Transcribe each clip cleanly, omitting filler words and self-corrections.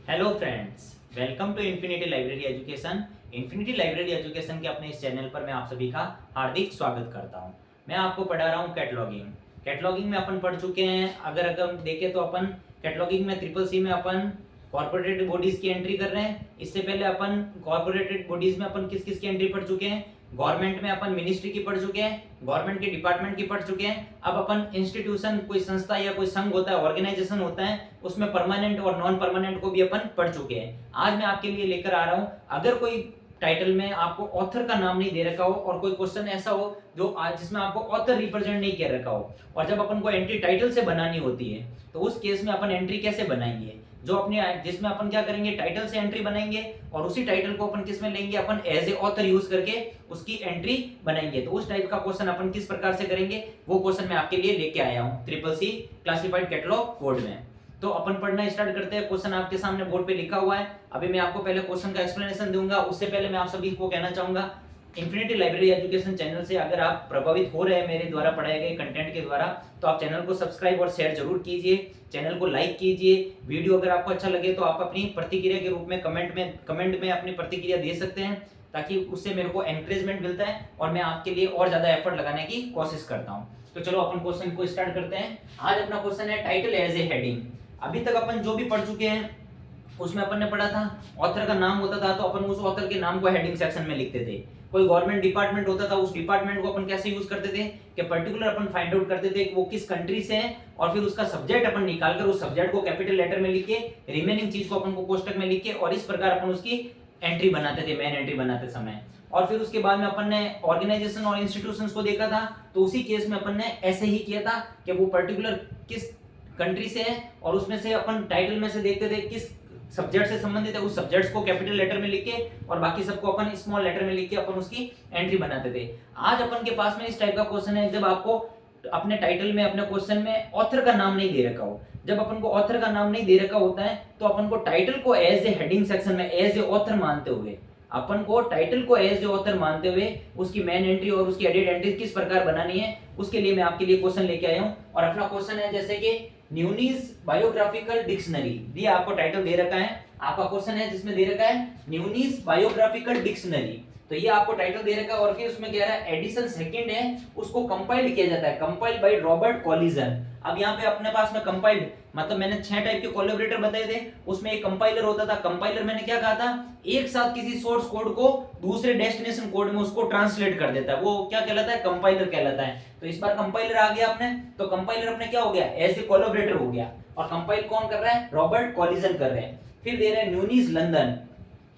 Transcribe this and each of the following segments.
Hello friends, welcome to infinity library education. Infinity library education के अपने इस channel पर मैं आप सभी का हार्दिक स्वागत करता हूं। मैं आपको पढ़ा रहा हूं कैटलॉगिंग। कैटलॉगिंग में अपन पढ़ चुके हैं। अगर देखें तो अपन कैटलॉगिंग में ट्रिपल सी में अपन कॉर्पोरेटेड बॉडीज की एंट्री कर रहे हैं। इससे पहले अपन कॉर्पोरेटेड बॉडीज में अपन किस किस की एंट्री पढ़ चुके हैं। गवर्नमेंट में अपन मिनिस्ट्री की पढ़ चुके हैं, गवर्नमेंट के डिपार्टमेंट की पढ़ चुके हैं। अब अपन इंस्टीट्यूशन, कोई संस्था या कोई संघ होता है, ऑर्गेनाइजेशन होता है, उसमें परमानेंट और नॉन परमानेंट को भी अपन पढ़ चुके हैं। आज मैं आपके लिए लेकर आ रहा हूं, अगर कोई टाइटल में आपको ऑथर का नाम नहीं दे रखा हो और कोई क्वेश्चन ऐसा हो जो जिसमें आपको ऑथर रिप्रेजेंट नहीं किया रखा हो, और जब अपन को एंट्री टाइटल से बनानी होती है तो उस केस में अपन एंट्री कैसे बनाएंगे, जो अपने जिसमें अपन क्या करेंगे, टाइटल से एंट्री बनाएंगे और उसी टाइटल को अपन किस में लेंगे, अपन एज ए ऑथर यूज करके उसकी एंट्री बनाएंगे। तो उस टाइप का क्वेश्चन अपन किस प्रकार से करेंगे, वो क्वेश्चन मैं आपके लिए लेके आया हूं triple C classified catalogue code में। तो अपन पढ़ना स्टार्ट करते हैं। क्वेश्चन आपके सामने बोर्ड पे लिखा हुआ है। अभी मैं आपको पहले क्वेश्चन का एक्सप्लेनेशन दूंगा। उससे पहले मैं आप सभी को कहना चाहूंगा, इन्फिनिटी लाइब्रेरी एजुकेशन चैनल से अगर आप प्रभावित हो रहे हैं मेरे द्वारा पढ़ाए गए कंटेंट के द्वारा, तो आप चैनल को सब्सक्राइब और शेयर जरूर कीजिए, चैनल को लाइक कीजिए। वीडियो अगर आपको अच्छा लगे तो आप अपनी प्रतिक्रिया के रूप में कमेंट में अपनी प्रतिक्रिया दे सकते हैं, ताकि उससे मेरे को एनकरेजमेंट मिलता है और मैं आपके लिए और ज्यादा एफर्ट लगाने की कोशिश करता हूं। तो चलो अपन क्वेश्चन को स्टार्ट करते हैं। आज अपना क्वेश्चन है टाइटल एज ए हेडिंग। अभी तक अपन जो भी पढ़ चुके हैं उसमें अपन ने पढ़ा था, ऑथर का नाम होता था तो अपन उस ऑथर के नाम को हेडिंग सेक्शन में लिखते थे। कोई गवर्नमेंट डिपार्टमेंट होता था, उस डिपार्टमेंट को अपन कैसे यूज करते थे कि पर्टिकुलर अपन फाइंड आउट करते थे कि वो किस कंट्री से है, और फिर उसका सब्जेक्ट अपन निकाल कर उस सब्जेक्ट को कैपिटल लेटर में लिख के, रिमेनिंग चीज को अपन को कोष्टक में लिख के, और इस प्रकार अपन उसकी एंट्री बनाते थे, मेन एंट्री बनाते समय। और फिर उसके बाद में अपन ने ऑर्गेनाइजेशन और इंस्टीट्यूशंस को देखा था, तो उसी केस में अपन ने ऐसे ही किया था कि वो पर्टिकुलर किस कंट्री से है, और उसमें से अपन टाइटल में से देखते थे किस सब्जेक्ट से संबंधित है, उस सब्जेक्ट्स को कैपिटल लेटर में लिख के और बाकी सबको अपन स्मॉल लेटर में लिख के अपन उसकी एंट्री बनाते थे। आज अपन के पास में इस टाइप का क्वेश्चन है, जब आपको अपने टाइटल में, अपने क्वेश्चन में ऑथर का नाम नहीं दे रखा हो। जब अपन को ऑथर का नाम नहीं दे रखा होता है तो अपन को टाइटल को एज ए हेडिंग सेक्शन में एज ए ऑथर मानते हुए, अपन को टाइटल को एज ए ऑथर मानते हुए उसकी मेन एंट्री और उसकी एडिट एंट्री किस प्रकार बनानी है, उसके लिए मैं आपके लिए क्वेश्चन लेके आया हूं। और अपना क्वेश्चन है जैसे कि न्यूनीज बायोग्राफिकल डिक्शनरी, ये आपको टाइटल दे रखा है। आपका क्वेश्चन है जिसमें दे रखा है न्यूनीज बायोग्राफिकल डिक्शनरी, तो ये आपको टाइटल दे रखा है। और फिर उसमें कह रहा है एडिशन सेकंड है, उसको कंपाइल किया जाता है, कंपाइल्ड बाय रॉबर्ट कॉलिजन। अब यहाँ पे अपने पास में कंपाइल्ड मतलब मैंने 6 टाइप के कोलैबोरेटर बताए थे, उसमें एक कंपाइलर होता था। कंपाइलर मैंने क्या कहा था, एक साथ किसी सोर्स कोड को दूसरे डेस्टिनेशन कोड में उसको ट्रांसलेट कर देता है, वो क्या कहलाता है, कंपाइलर कहलाता है। तो इस बार कंपाइलर आ गया अपने, तो कंपाइलर अपने क्या हो गया, एज ए कोलैबोरेटर हो गया। और कंपाइल कौन कर रहा है, रॉबर्ट कॉलिजन कर रहे हैं। फिर दे रहे हैं न्यूनीज लंदन,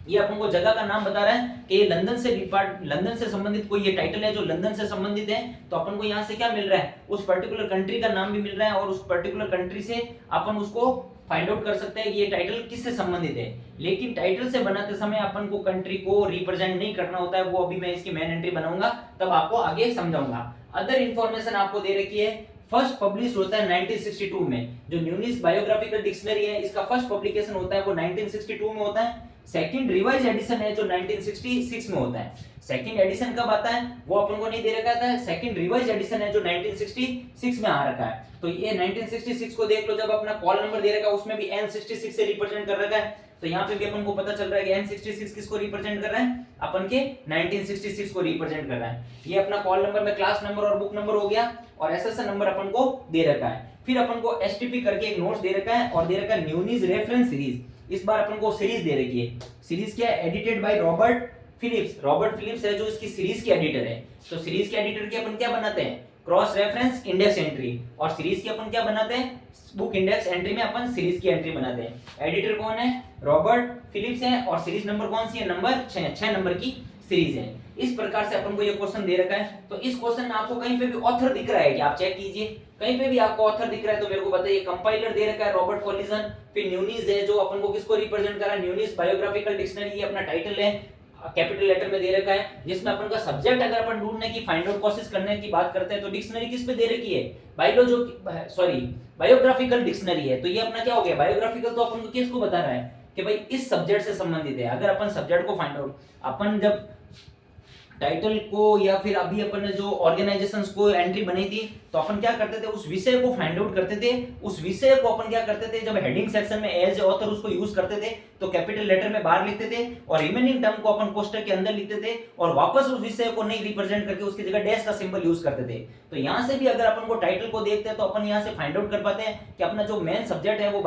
ये अपन को जगह का नाम बता रहा है कि ये लंदन से संबंधित कोई ये टाइटल है जो लंदन से संबंधित है। तो अपन को यहाँ से क्या मिल रहा है, उस पर्टिकुलर कंट्री का नाम भी मिल रहा है, और उस पर्टिकुलर कंट्री से अपन उसको फाइंड आउट कर सकते हैं कि ये टाइटल किससे संबंधित है। लेकिन टाइटल से बनाते समय अपन को कंट्री को रिप्रेजेंट नहीं करना होता है, वो अभी मैं इसकी मेन एंट्री बनाऊंगा तब आपको आगे समझाऊंगा। अदर इंफॉर्मेशन आपको दे रखी है। फर्स्ट पब्लिश होता है 1962 में, जो न्यूनीज बायोग्राफिकल डिक्शनरी है इसका फर्स्ट पब्लिकेशन होता है वो 1962 में होता है। सेकंड रिवाइज एडिशन है जो 1966 में होता है। सेकंड एडिशन कब आता है वो अपन को नहीं दे रखा था, सेकंड रिवाइज एडिशन है जो 1966 में आ रखा है। तो ये 1966 को देख लो, जब अपना कॉल नंबर दे रखा है उसमें भी N66 से रिप्रेजेंट कर रखा है, तो यहाँ पे भी अपन को पता चल रहा है कि N66 किसको रिप्रेजेंट कर रहा है, अपन के 1966 को रिप्रेजेंट कर रहा है। ये अपना कॉल नंबर में क्लास नंबर और बुक नंबर हो गया, और SSN नंबर अपन को दे रखा है। फिर अपन को STP करके एक नोट्स दे रखा है, और दे रखा है न्यूनीज रेफरेंस सीरीज। इस बार अपन को सीरीज दे रखी है। सीरीज क्या है, edited by Robert Phillips. Robert Phillips है जो इसकी सीरीज के एडिटर है। तो सीरीज के एडिटर की अपन क्या बनाते हैं, क्रॉस रेफरेंस इंडेक्स एंट्री, और सीरीज की अपन क्या बनाते हैं, बुक इंडेक्स एंट्री में अपन सीरीज की एंट्री बनाते हैं। एडिटर कौन है, रॉबर्ट फिलिप्स है, और सीरीज नंबर कौन सी है, नंबर 6 नंबर की सीरीज है। इस प्रकार से अपन को ये क्वेश्चन दे रखा है। तो इस क्वेश्चन में आपको कहीं पे भी ऑथर दिख रहा है कि आप चेक कीजिए, कहीं पे भी आपको ऑथर दिख रहा है तो मेरे को बताइए। कंपाइलर दे रखा है रॉबर्ट कॉलिजन, फिर न्यूनीज है जो अपन को किसको रिप्रेजेंट कर रहा है, न्यूनीज बायोग्राफिकल डिक्शनरी, ये अपना टाइटल है, कैपिटल लेटर में दे रखा है। जिसमें अपन का सब्जेक्ट अगर अपन ढूंढने की, फाइंड आउट कोशिश करने की बात करते हैं तो डिक्शनरी किस पे दे रखी है, बायोग्राफिकल डिक्शनरी है। तो ये अपना क्या हो गया, बायोग्राफिकल तो अपन को किसको बता रहा है कि भाई इस सब्जेक्ट से संबंधित है। अगर अपन सब्जेक्ट को फाइंड आउट, अपन जब टाइटल को या फिर अभी अपन ने जो ऑर्गेनाइजेशंस को एंट्री बनी थी, तो अपन क्या करते थे, उस विषय को फाइंड आउट करते थे। उस विषय को अपन क्या करते थे, जब हेडिंग सेक्शन में एज ए ऑथर उसको यूज करते थे तो कैपिटल लेटर में बाहर लिखते थे, और रिमेनिंग टर्म को अपन कोष्टक के अंदर लिखते थे, और वापस उस विषय को नहीं रिप्रेजेंट करके उसकी जगह डैश का सिंबल यूज करते थे। तो यहाँ से भी अगर अपन को टाइटल को देखते हैं तो अपन यहाँ से फाइंड आउट कर पाते हैं कि अपना जो मेन सब्जेक्ट है वो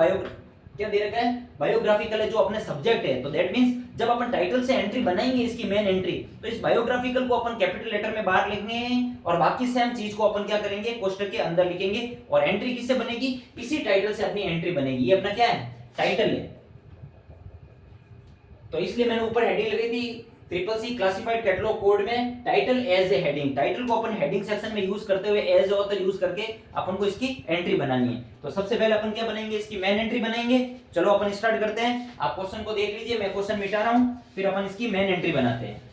क्या दे रखा है, बायोग्राफिकल है, जो अपने सब्जेक्ट है। तो दैट मींस जब अपन टाइटल से एंट्री बनाएंगे इसकी मेन एंट्री, तो इस बायोग्राफिकल को अपन कैपिटल लेटर में बाहर लिखने हैं, और बाकी सेम चीज को अपन क्या करेंगे, कोष्टक के अंदर लिखेंगे, और एंट्री किससे बनेगी, इसी टाइटल से अपनी एंट्री बनेगी। ये अपना क्या है, टाइटल है। तो इसलिए मैंने ऊपर हेडिंग लगी थी CCC क्लासिफाइड कैटलॉग कोड में title as a heading. Title को अपन हेडिंग सेक्शन में यूज करते हुए एज ए ऑथर यूज करके अपन को इसकी एंट्री बनानी है। तो सबसे पहले अपन क्या बनाएंगे, इसकी मेन एंट्री बनाएंगे। चलो अपन स्टार्ट करते हैं। आप क्वेश्चन को देख लीजिए, मैं क्वेश्चन मिटा रहा हूं, फिर अपन इसकी मेन एंट्री बनाते हैं।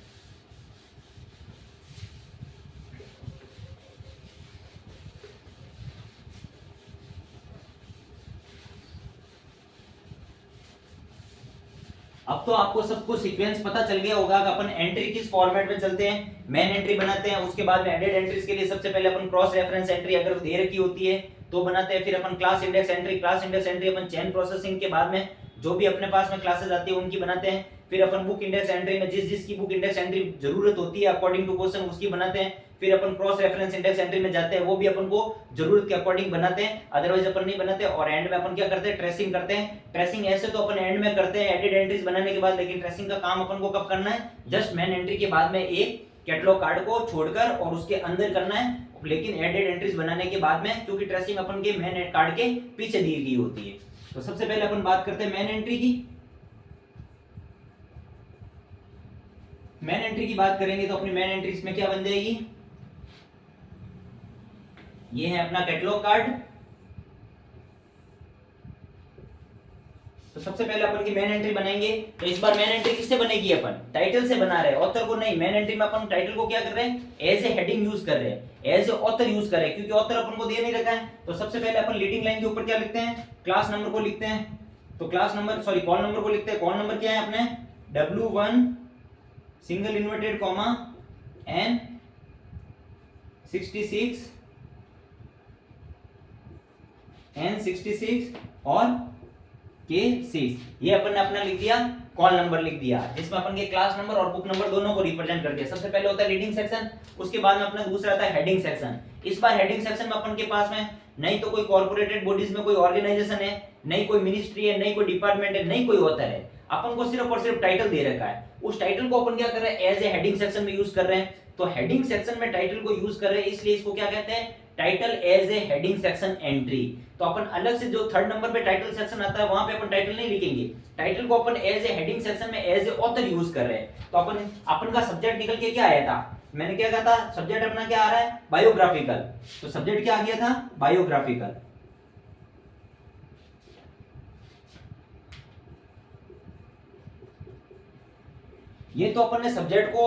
अब तो आपको सबको सीक्वेंस पता चल गया होगा कि अपन एंट्री किस फॉर्मेट में चलते हैं। मेन एंट्री बनाते हैं, उसके बाद में एडेड एंट्रीज के लिए सबसे पहले अपन क्रॉस रेफरेंस एंट्री अगर दे रखी होती है तो बनाते हैं। फिर अपन class index entry, class index entry अपन चेन प्रोसेसिंग के बाद में जो भी अपने पास में क्लासेस आती है उनकी बनाते हैं। फिर अपन बुक इंडेक्स एंट्री में जिस जिसकी बुक इंडेक्स एंट्री जरूरत होती है अकॉर्डिंग टू क्वेश्चन उसकी बनाते हैं। फिर अपन क्रॉस रेफरेंस इंडेक्स एंट्री में जाते हैं, वो भी अपन को जरूरत के अकॉर्डिंग बनाते हैं, अदरवाइज अपन नहीं बनाते। और एंड में अपन क्या करते हैं, ट्रेसिंग करते हैं। ट्रेसिंग ऐसे तो अपन एंड में करते हैं एडिड एंट्रीज बनाने के बाद, लेकिन ट्रेसिंग का काम अपन को कब करना है, जस्ट मेन एंट्री के बाद में एक कैटलॉग कार्ड को छोड़कर और उसके अंदर करना है, लेकिन एडेड एंट्रीज बनाने के बाद में, क्योंकि ट्रेसिंग अपन के मेन कार्ड के पीछे दी गई होती है। तो सबसे पहले अपन बात करते हैं मेन एंट्री की। मेन एंट्री की बात करेंगे तो अपनी मेन एंट्री इसमें क्या बन जाएगी, ये है अपना कैटलॉग कार्ड। तो सबसे पहले अपन की मेन एंट्री बनाएंगे। तो इस बार मेन एंट्री किससे बनेगी, अपन टाइटल से बना रहे हैं, ऑथर को नहीं। मेन एंट्री में अपन टाइटल को क्या कर रहे हैं, एज ए हेडिंग यूज कर रहे हैं, एज ए ऑथर यूज कर रहे हैं, क्योंकि ऑथर अपन को दे नहीं रखा है। तो सबसे पहले अपन लीडिंग लाइन के ऊपर क्या लिखते हैं, क्लास नंबर को लिखते हैं। तो class number sorry call number को लिखते हैं। कॉल नंबर क्या है अपने, W1 single inverted comma N66 और K6, ये अपन ने अपना लिख दिया, कॉल नंबर लिख दिया, जिसमें अपन के क्लास नंबर और बुक नंबर दोनों को रिप्रेजेंट कर दिया। सबसे पहले होता है रीडिंग सेक्शन, उसके बाद में अपना दूसरा आता है हेडिंग सेक्शन। इस बार हेडिंग सेक्शन में अपन के पास में नहीं तो कोई कॉर्पोरेटेड बॉडीज में कोई ऑर्गेनाइजेशन है, नहीं कोई मिनिस्ट्री है, नहीं कोई डिपार्टमेंट है, नहीं कोई ऑथर है, अपन को सिर्फ और सिर्फ टाइटल दे रखा है। उस टाइटल को अपन क्या कर रहे हैं, एज ए हेडिंग सेक्शन में यूज कर रहे हैं। तो हेडिंग सेक्शन में टाइटल को यूज कर रहे हैं, इसलिए इसको क्या कहते हैं, title as a heading section entry. तो अपन अलग से जो थर्ड नंबर पे टाइटल सेक्शन आता है वहां पे अपन टाइटल नहीं लिखेंगे, टाइटल को अपन एज ए हेडिंग सेक्शन में एज ए ऑथर यूज कर रहे हैं। तो अपन का सब्जेक्ट निकल के क्या आया था, मैंने क्या कहा था, सब्जेक्ट अपना क्या आ रहा है, बायोग्राफिकल। तो सब्जेक्ट क्या आ गया था, बायोग्राफिकल। ये तो अपन ने सब्जेक्ट को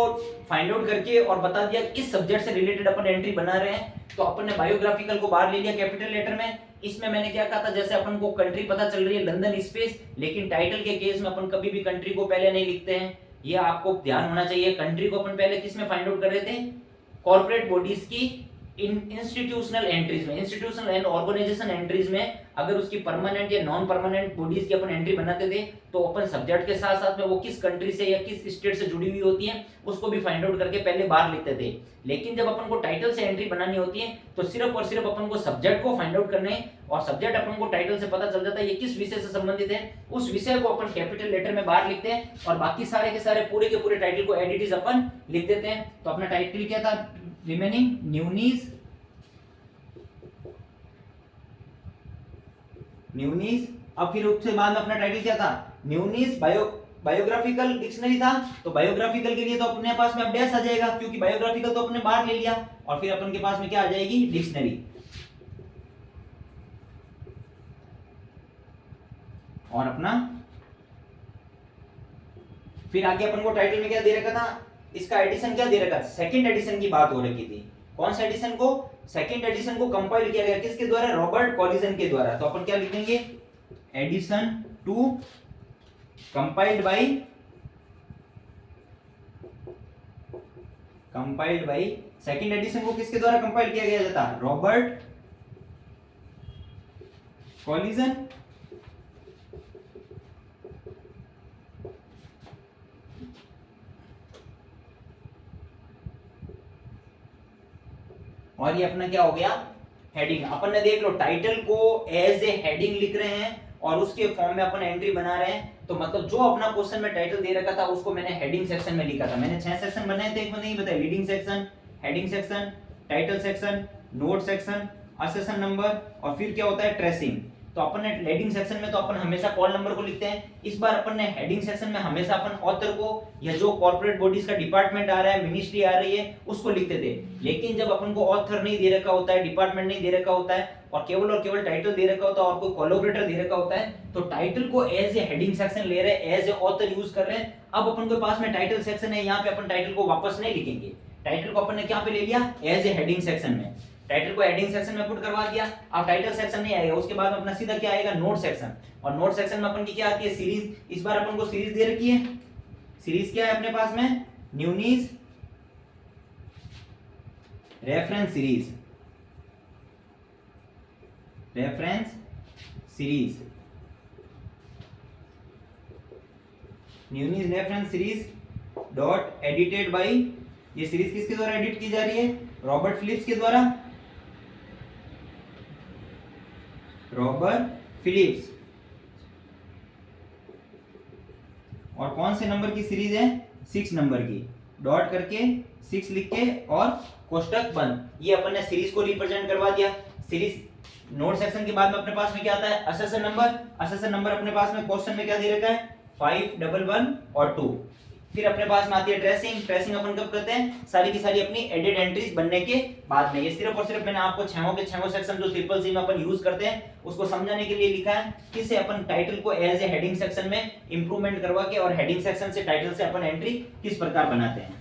फाइंड आउट करके और बता दिया इस सब्जेक्ट से रिलेटेड अपन एंट्री बना रहे हैं। तो अपन ने बायोग्राफिकल को बाहर ले लिया कैपिटल लेटर में। इसमें मैंने क्या कहा था, जैसे अपन को कंट्री पता चल रही है लंदन स्पेस, लेकिन टाइटल के केस में अपन कभी भी कंट्री को पहले नहीं लिखते हैं, ये आपको ध्यान होना चाहिए। कंट्री को अपन पहले किस में फाइंड आउट कर रहे थे, कॉर्पोरेट बॉडीज की इंस्टीट्यूशनल एंट्रीज में, इंस्टीट्यूशनल एंड ऑर्गेनाइजेशन एंट्रीज में अगर उसकी परमानेंट या नॉन परमानेंट बॉडीज की अपन एंट्री बनाते थे तो अपन सब्जेक्ट के साथ साथ में वो किस कंट्री से या किस स्टेट से जुड़ी हुई होती है उसको भी फाइंड आउट करके पहले बाहर लिखते थे। लेकिन जब अपन को टाइटल से एंट्री बनानी होती है तो सिर्फ और सिर्फ अपन को सब्जेक्ट को फाइंड आउट करना है, और सब्जेक्ट अपन को टाइटल से पता चल जाता है ये किस विषय से संबंधित है, उस विषय को अपन कैपिटल लेटर में बाहर लिखते हैं, और बाकी सारे के सारे पूरे के पूरे टाइटल को एडिटिव अपन लिख देते हैं। तो अपना टाइटल क्या था, रिमेनिंग न्यूनीज। अब फिर उसके बाद अपना टाइटल क्या था, न्यूनीज बायोग्राफिकल डिक्शनरी था। तो बायोग्राफिकल के लिए तो अपने पास में अब डैश आ जाएगा, क्योंकि बायोग्राफिकल तो अपने बाहर ले लिया, और फिर अपन के पास में क्या आ जाएगी, डिक्शनरी। और अपना फिर आगे अपन को टाइटल में क्या दे रखा था, इसका एडिशन क्या दे रखा था, सेकंड एडिशन की बात हो रखी थी। कौन सा एडिशन को, सेकंड एडिशन को कंपाइल किया गया किसके द्वारा, रॉबर्ट कॉलिजन के द्वारा। तो अपन क्या लिखेंगे, edition 2 compiled by compiled by, second edition को किसके द्वारा कंपाइल किया गया था? Robert Collison. और ये अपना क्या हो गया? हेडिंग। अपन ने देख लो टाइटल को एज ए हेडिंग लिख रहे हैं और उसके फॉर्म में अपन एंट्री बना रहे हैं, तो मतलब जो अपना क्वेश्चन में टाइटल दे रखा था उसको मैंने हेडिंग सेक्शन में लिखा था। मैंने 6 सेक्शन बनाए थे, एक में नहीं बताया, leading section, heading section, title section, note section, accession number, और फिर क्या होता है? ट्रेसिंग। तो अपन ने हेडिंग सेक्शन में तो अपन हमेशा कॉल नंबर को लिखते हैं, इस बार अपन ने हेडिंग सेक्शन में हमेशा अपन ऑथर को या जो कॉर्पोरेट बॉडीज का डिपार्टमेंट आ रहा है, मिनिस्ट्री आ रही है, उसको लिखते थे। लेकिन जब अपन को ऑथर नहीं दे रखा होता है, डिपार्टमेंट नहीं दे रखा होता है और केवल टाइटल दे रखा होता है और कोई कोलैबोरेटर दे रखा होता है, तो टाइटल को एज ए हेडिंग सेक्शन ले रहे हैं, एज ए ऑथर यूज कर रहे हैं। अब अपन के पास में टाइटल सेक्शन है, यहाँ पे अपन टाइटल को वापस नहीं लिखेंगे, टाइटल को अपन ने क्या पे ले लिया? एज ए हेडिंग सेक्शन में। टाइटल को हेडिंग सेक्शन में पुट करवा दिया। अब टाइटल सेक्शन नहीं आएगा, उसके बाद अपना सीधा क्या आएगा? Note section. और नोट सेक्शन में अपन की क्या आती है? सीरीज। इस बार अपन को सीरीज दे रखी है। सीरीज क्या है अपने पास में? Newnes reference series, reference series, Newnes reference series dot edited by. ये सीरीज किसके द्वारा एडिट की जा रही है? रॉबर्ट फिलिप्स के द्वारा। Robert Phillips. और कौन से नंबर की सीरीज है? 6 नंबर की। डॉट करके 6 लिख के और कोष्टक बंद। ये अपन ने सीरीज को रिप्रेजेंट करवा दिया। सीरीज नोट सेक्शन के बाद में अपने पास में क्या आता है? Assassin number. असेसन नंबर अपने पास में क्वेश्चन में क्या दे रखा है? 5, 1, 1 और 2। फिर अपने पास में आती है ट्रेसिंग। ट्रेसिंग अपन कब करते हैं? सारी की सारी अपनी एडिट एंट्रीज बनने के बाद में। ये सिर्फ और सिर्फ मैंने आपको छहों के छहों सेक्शन जो ट्रिपल सी में अपन यूज करते हैं उसको समझाने के लिए लिखा है, किससे अपन टाइटल को एज ए हेडिंग सेक्शन में इंप्रूवमेंट करवा के और हेडिंग सेक्शन से टाइटल से अपन एंट्री किस प्रकार बनाते हैं।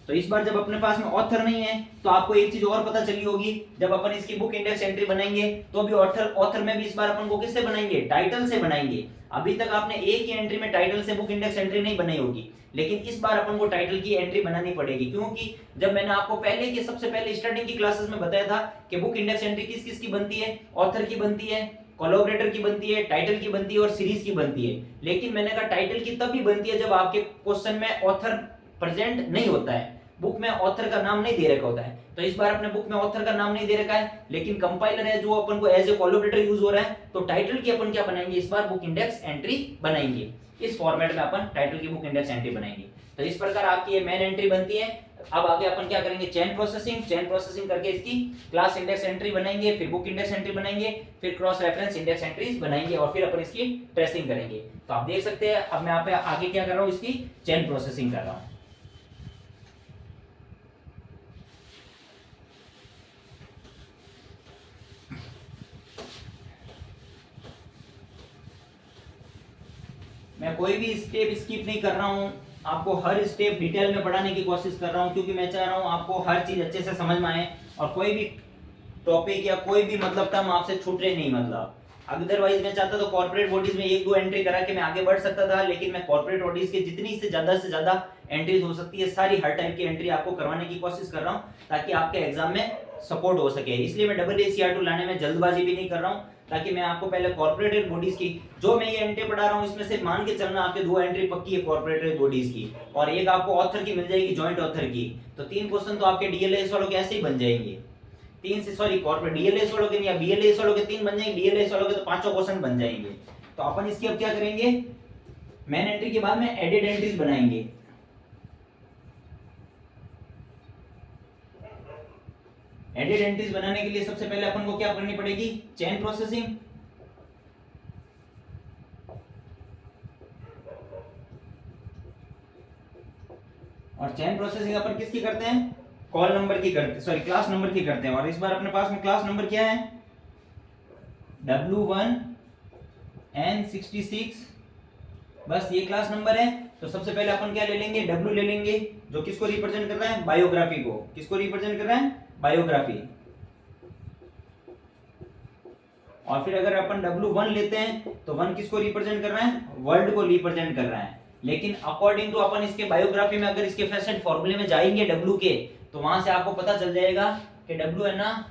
तो इस बार जब अपने पास में ऑथर नहीं है तो आपको एक चीज और पता चली होगी, जब अपन इसकी बुक इंडेक्स एंट्री बनाएंगे तो भी ऑथर में भी इस बार अपन को किससे बनाएंगे? टाइटल से बनाएंगे। अभी तक आपने एक ही एंट्री में टाइटल से बुक इंडेक्स एंट्री नहीं बनाई होगी, लेकिन इस बार अपन को टाइटल की एंट्री बनानी पड़ेगी, क्योंकि जब मैंने आपको पहले की सबसे पहले स्टार्टिंग की क्लासेस में बताया था कि बुक इंडेक्स एंट्री किस किस की बनती है? ऑथर की बनती है, कोलैबोरेटर की बनती है, टाइटल की बनती है और सीरीज की बनती है। लेकिन मैंने कहा टाइटल की तभी बनती है जब आपके क्वेश्चन में ऑथर प्रेजेंट नहीं होता है, बुक में ऑथर का नाम नहीं दे रखा होता है। तो इस बार अपने बुक में ऑथर का नाम नहीं दे रखा है, लेकिन कंपाइलर है जो अपन को एज ए कोलैबोरेटर यूज हो रहा है, तो टाइटल की अपन क्या बनाएंगे? इस बार बुक इंडेक्स एंट्री बनाएंगे। इस फॉर्मेट में अपन टाइटल की बुक इंडेक्स एंट्री बनाएंगे। तो इस प्रकार आपकी ये मेन एंट्री बनती है। अब आगे अपन क्या करेंगे? चेन प्रोसेसिंग करके इसकी क्लास इंडेक्स एंट्री बनाएंगे, फिर बुक इंडेक्स एंट्री बनाएंगे, फिर क्रॉस रेफरेंस इंडेक्स एंट्रीज बनाएंगे और फिर अपन इसकी ट्रेसिंग करेंगे। तो आप देख सकते हैं अब मैं यहाँ पे आगे क्या कर रहा हूँ? इसकी चेन प्रोसेसिंग कर रहा हूँ। मैं कोई भी स्टेप स्किप नहीं कर रहा हूँ, आपको हर स्टेप डिटेल में पढ़ाने की कोशिश कर रहा हूँ, क्योंकि मैं चाह रहा हूँ आपको हर चीज अच्छे से समझ में आए और कोई भी टॉपिक या कोई भी मतलब टर्म आपसे छूटे नहीं। मतलब अदरवाइज मैं चाहता तो कॉर्पोरेट बॉडीज में 1-2 एंट्री करा के मैं आगे बढ़ सकता था, लेकिन मैं कॉर्पोरेट बॉडीज के जितनी से ज्यादा एंट्रीज हो सकती है सारी हर टाइप की एंट्री आपको करवाने की कोशिश कर रहा हूँ, ताकि आपके एग्जाम में सपोर्ट हो सके। इसलिए मैं AACR2 लाने में जल्दबाजी भी नहीं कर रहा हूँ, ताकि मैं आपको पहले कॉर्पोरेटेड बॉडीज की जो मैं ये एंट्री पढ़ा रहा हूँ इसमें से मान के चलना आपके 2 एंट्री पक्की है कॉर्पोरेटेड बॉडीज की, और एक आपको ऑथर की मिल जाएगी, जॉइंट ऑथर की। तो 3 क्वेश्चन तो आपके डीएलएस वालों के ऐसे ही बन जाएंगे। 3 से सॉरी कॉर्पोरेट डीएलएस वालों के नहीं, या बीएलएस वालों के 3 बन जाएंगे, डीएलएस वालों के तो 5 क्वेश्चन बन जाएंगे। तो अपन इसकी अब क्या करेंगे? मेन एंट्री के बाद में एडिट एंट्रीज बनाएंगे। एडिट एंट्रीज बनाने के लिए सबसे पहले अपन को क्या करनी पड़ेगी? Chain processing. और चेन प्रोसेसिंग अपन किसकी करते हैं? कॉल नंबर की करते, सॉरी क्लास नंबर की करते हैं। और इस बार अपने पास में क्लास नंबर क्या है? W1N66, बस ये क्लास नंबर है। तो सबसे पहले अपन क्या ले लेंगे? W ले लेंगे, जो किसको रिप्रेजेंट कर रहा है? बायोग्राफी को। किसको रिप्रेजेंट कर रहा है? बायोग्राफी। और फिर अगर अपन W1 लेते हैं तो 1 किसको रिप्रेजेंट कर रहा है? वर्ल्ड को रिप्रेजेंट कर रहा है। लेकिन अकॉर्डिंग टू अपन इसके बायोग्राफी में अगर इसके फेसेट फॉर्मूले में जाएंगे डब्ल्यू के, तो वहां से आपको पता चल जाएगा कि डब्ल्यू है ना,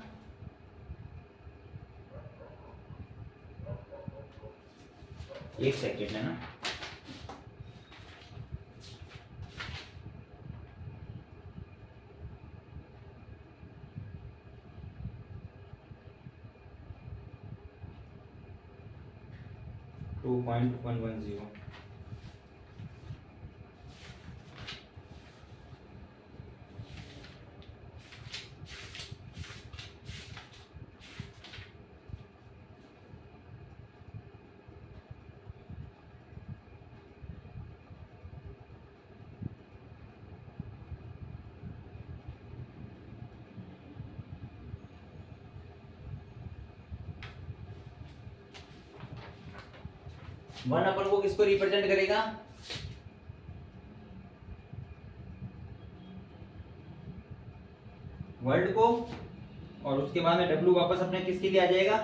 एक सेकेंड है ना, टू पॉइंट 110। वन अपन को किसको रिप्रेजेंट करेगा, वर्ल्ड को, और उसके बाद में डब्ल्यू वापस अपने किसके लिए आ जाएगा,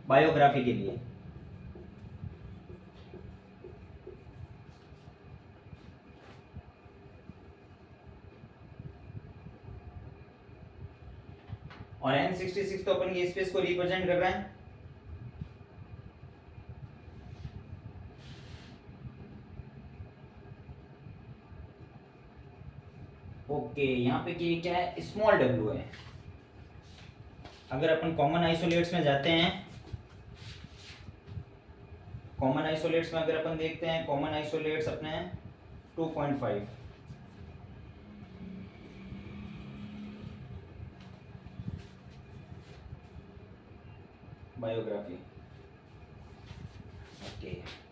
बायोग्राफी के लिए। और N66 तो अपन ये स्पेस को रिप्रेजेंट कर रहा है। ओके, यहाँ पे क्या है, स्मॉल डब्ल्यू है। अगर अपन कॉमन आइसोलेट्स में जाते हैं, कॉमन आइसोलेट्स में अगर अपन देखते हैं, कॉमन आइसोलेट्स अपने 2.5, बायोग्राफी। ओके,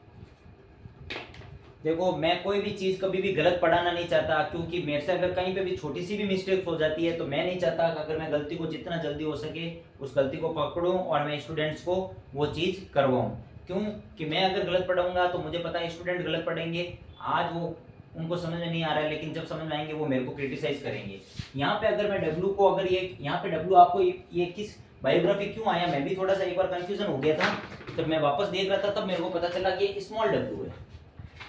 देखो मैं कोई भी चीज कभी भी गलत पढ़ाना नहीं चाहता, क्योंकि मेरे से अगर कहीं पे भी छोटी सी भी मिस्टेक हो जाती है तो मैं नहीं चाहता कि अगर मैं गलती को जितना जल्दी हो सके उस गलती को पकड़ूं और मैं स्टूडेंट्स को वो चीज करवाऊं। क्यों कि मैं अगर गलत पढ़ाऊंगा तो मुझे पता है स्टूडेंट गलत पढ़ेंगे, आज वो उनको समझ में नहीं आ रहा है, लेकिन जब समझ में आएंगे वो मेरे को क्रिटिसाइज करेंगे। यहाँ पे अगर मैं डब्ल्यू को, अगर ये यहाँ पे डब्ल्यू आपको ये किस बायोग्राफी क्यों आया, मैं भी थोड़ा सा एक बार कंफ्यूजन हो गया था, जब मैं वापस देख रहा था तब मेरे को पता चला कि स्मॉल डब्ल्यू है।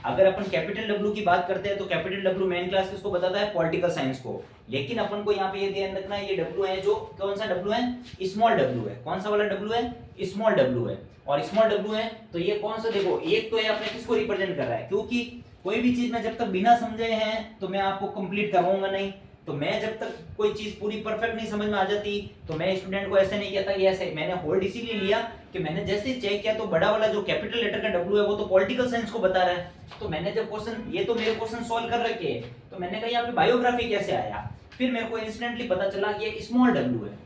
अगर अपन कैपिटल डब्ल्यू की बात करते हैं तो कैपिटल डब्ल्यू मेन क्लास किसको बताता है, पॉलिटिकल साइंस को, लेकिन अपन को यहाँ पे ये ध्यान रखना है, ये डब्ल्यू है जो कौन सा डब्ल्यू है, स्मॉल डब्ल्यू है। कौन सा वाला डब्ल्यू है, स्मॉल डब्ल्यू है। और स्मॉल डब्ल्यू है तो ये कौन सा, देखो एक तो है अपने किसको रिप्रेजेंट कर रहा है, क्योंकि कोई भी चीज में जब तक बिना समझे हैं तो मैं आपको कंप्लीट करवाऊंगा नहीं। तो मैं जब तक कोई चीज पूरी परफेक्ट नहीं समझ में आ जाती तो मैं स्टूडेंट को ऐसे नहीं कहता कि ऐसे, मैंने होल्ड इसीलिए लिया कि मैंने जैसे चेक किया तो बड़ा वाला जो कैपिटल लेटर का डब्ल्यू है वो तो पॉलिटिकल साइंस को बता रहा है। तो मैंने जब क्वेश्चन, ये तो मेरे क्वेश्चन सॉल्व कर रखे हैं, तो मैंने कहा यहाँ पे बायोग्राफी कैसे आया, फिर मेरे को इंस्टेंटली पता चला कि ये स्मॉल डब्ल्यू है।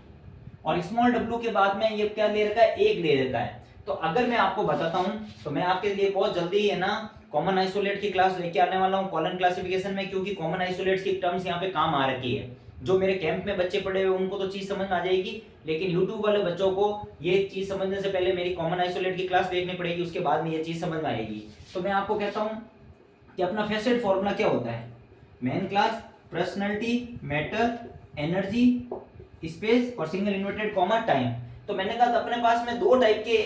और स्मॉल डब्ल्यू के बाद में ये क्या ले रखा है, एक ले रखा है। तो अगर मैं आपको बताता हूं तो मैं आपके लिए बहुत जल्दी है ना कॉमन आइसोलेट की क्लास लेके आने वाला हूं कॉलन क्लासिफिकेशन में, क्योंकि कॉमन आइसोलेट्स की टर्म्स यहाँ पे काम आ रखी है। जो मेरे कैंप में बच्चे पढ़े हुए उनको तो चीज समझ में आ जाएगी, लेकिन यूट्यूब वाले बच्चों को ये चीज समझने से पहले मेरी कॉमन आइसोलेट की क्लास देखनी पड़ेगी, उसके बाद में ये चीज समझ में आएगी। तो मैं आपको कहता हूँ कि अपना फेसेट फॉर्मूला क्या होता है, main class, personality, matter, energy, space और सिंगल इन्वर्टेड कॉमा टाइम। तो मैंने कहा था अपने पास में दो टाइप के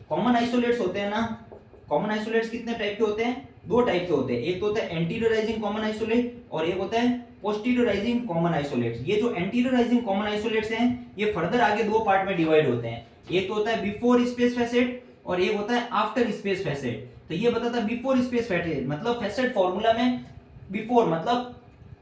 कॉमन आइसोलेट्स होते हैं ना। कॉमन आइसोलेट्स कितने टाइप के होते हैं, दो टाइप के होते हैं। एक तो होता है एंटीरियराइजिंग कॉमन आइसोलेट और एक होता है पोस्टीरियराइजिंग कॉमन आइसोलेट्स। ये जो एंटीरियराइजिंग कॉमन आइसोलेट्स हैं ये फर्दर आगे दो पार्ट में डिवाइड होते हैं। एक तो होता है बिफोर स्पेस फैसेट और एक होता है आफ्टर स्पेस फैसेट। तो ये बताता है बिफोर स्पेस फैसेट मतलब फैसेट फॉर्मूला में बिफोर मतलब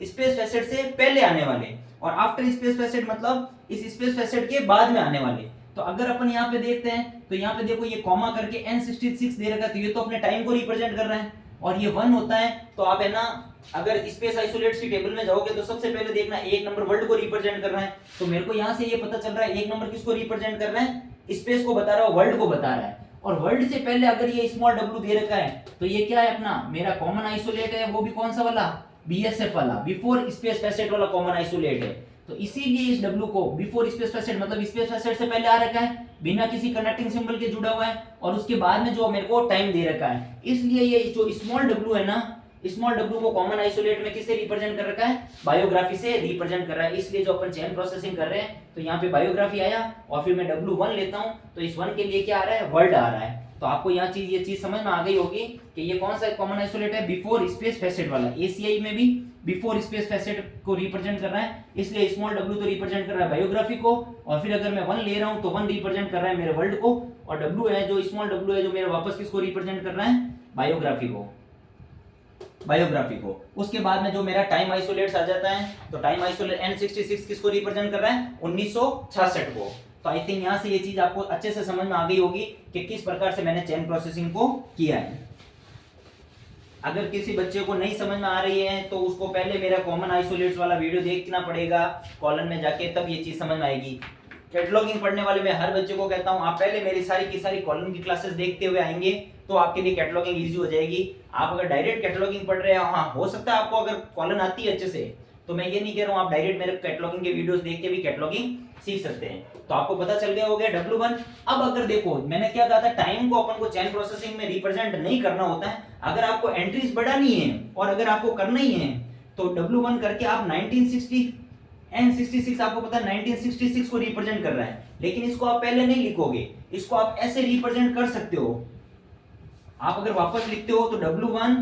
स्पेस फैसेट से पहले आने वाले, और आफ्टर स्पेस फैसेट मतलब इस स्पेस फैसेट के बाद में आने वाले। तो अगर अपन यहाँ पे देखते हैं तो यहाँ पे देखो ये कॉमा करके N66 दे रखा है, तो ये तो अपने टाइम को रिप्रेजेंट कर रहा है। और ये 1 होता है तो आप है ना अगर स्पेस आइसोलेट्स की टेबल में जाओगे तो सबसे पहले देखना एक नंबर वर्ल्ड को रिप्रेजेंट कर रहा है। तो मेरे को यहाँ से ये पता चल रहा है एक नंबर किसको रिप्रेजेंट कर रहा है, स्पेस को बता रहा है, वर्ल्ड को बता रहा है। और वर्ल्ड से पहले अगर ये स्मॉल डब्ल्यू दे रखा है तो ये क्या है अपना मेरा कॉमन आइसोलेट है, वो भी कौन सा वाला, BSF वाला, बिफोर स्पेस फैसेट वाला कॉमन आइसोलेट है। तो इसीलिए इस W को बिफोर स्पेस फैसेट मतलब स्पेस फैसेट से पहले आ रखा है, बिना किसी कनेक्टिंग सिंबल के जुड़ा हुआ है, और उसके बाद में जो मेरे को टाइम दे रखा है। इसलिए ये जो स्मॉल W है ना स्मॉल w को कॉमन आइसोलेट में किससे रिप्रेजेंट कर रखा है, बायोग्राफी से रिप्रेजेंट कर रहा है, इसलिए जो अपन चेन प्रोसेसिंग कर रहे हैं तो यहाँ पे बायोग्राफी आया और फिर मैं w1 लेता हूँ तो इस 1 के लिए क्या आ रहा है, वर्ड आ रहा है। तो आपको यहाँ ये चीज समझ में आ गई होगी कि ये कौन सा कॉमन आइसोलेट है, बिफोर स्पेस फैसेट वाला। ACI में भी बिफोर स्पेस फैसेट को रिप्रेजेंट कर रहा है, इसलिए स्मॉल w तो रिप्रेजेंट कर रहा है बायोग्राफी को, और फिर अगर मैं 1 ले रहा हूं तो 1 रिप्रेजेंट कर रहा है मेरे वर्ल्ड को, और w है जो स्मॉल w है जो मेरे वापस किसको रिप्रेजेंट कर रहा है, बायोग्राफी को, उसके बाद में जो मेरा टाइम आइसोलेट्स आ जाता है तो टाइम आइसोलेट N66 किसको रिप्रेजेंट कर रहा है, 1966 को। तो आई थिंक यहां से ये चीज आपको अच्छे से समझ में आ गई होगी कि किस प्रकार से मैंने चेन प्रोसेसिंग को किया है। अगर किसी बच्चे को नहीं समझ में आ रही है तो उसको पहले मेरा कॉमन आइसोलेट्स वाला वीडियो देखना पड़ेगा कॉलम में जाके, तब ये चीज समझ में आएगी। कैटलॉगिंग पढ़ने वाले मैं हर बच्चे को कहता हूं आप पहले मेरी सारी की सारी कॉलम की क्लासेस देखते हुए आएंगे तो आपके लिए कैटलॉगिंग इजी हो जाएगी। आप अगर डायरेक्ट कैटलॉगिंग पढ़ रहे हैं, हाँ हो सकता है आपको अगर कॉलम आती है अच्छे से, तो मैं ये नहीं कह रहा हूँ आप डायरेक्ट मेरे कैटलॉगिंग के वीडियोस देख के भी कैटलॉगिंग सीख सकते हैं। तो आपको पता चल गया हो गया W1। अब अगर देखो मैंने क्या कहा था, टाइम को अपन को चेन प्रोसेसिंग में रिप्रेजेंट नहीं करना होता है, अगर आपको एंट्रीज बढ़ानी है और अगर आपको करना ही है तो W1 करके आप 1960 N66 आपको पता है 1966 को रिप्रेजेंट कर रहा है, लेकिन इसको आप पहले नहीं लिखोगे, इसको आप ऐसे रिप्रेजेंट कर सकते हो। आप अगर वापस लिखते हो तो W1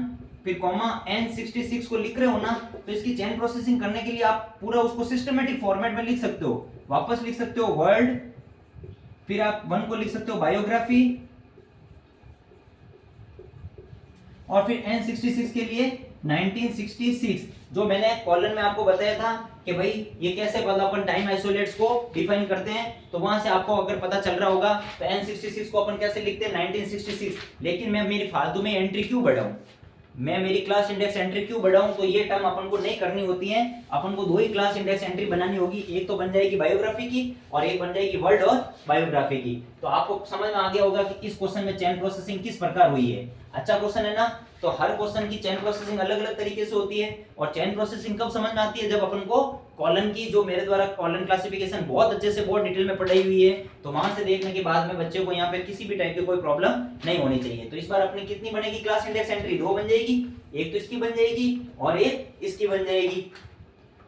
फिर कॉमा N66 को लिख रहे हो ना, तो इसकी चेन प्रोसेसिंग करने के लिए आप पूरा उसको सिस्टमैटिक फॉर्मेट में लिख सकते हो। वापस लिख सकते हो वर्ल्ड, फिर आप 1 को लिख सकते हो बायोग्राफी, और फिर N66 के लिए 1966, जो मैंने कॉलम में आपको बताया था कि भाई ये कैसे अपन टाइम आइसोलेट्स को डिफाइन करते हैं, तो वहां से आपको अगर पता चल रहा होगा तो N66 को अपन कैसे लिखते हैं 1966। लेकिन मैं मेरी फालतू में एंट्री क्यों बढ़ाऊं, मैं मेरी क्लास इंडेक्स एंट्री क्यों बढ़ाऊं, तो ये टर्म अपन को नहीं करनी होती है। अपन को 2 ही क्लास इंडेक्स एंट्री बनानी होगी, एक तो बन जाएगी बायोग्राफी की और एक बन जाएगी वर्ल्ड और बायोग्राफी की। तो आपको समझ में आ गया होगा कि इस क्वेश्चन में चेन प्रोसेसिंग किस प्रकार हुई है। अच्छा क्वेश्चन है ना। तो हर क्वेश्चन की चेन प्रोसेसिंग अलग अलग तरीके से होती है, और चेन प्रोसेसिंग कब समझ में आती है, जब अपन को कॉलम की, जो मेरे द्वारा कॉलम क्लासिफिकेशन बहुत अच्छे से बहुत डिटेल में पढ़ाई हुई है, तो वहां से देखने के बाद में बच्चे को यहाँ पे किसी भी टाइप की कोई प्रॉब्लम नहीं होनी चाहिए। तो इस बार अपनी कितनी बनेगी क्लास इंडेक्स एंट्री, 2 बन जाएगी, एक तो इसकी बन जाएगी और एक इसकी बन जाएगी।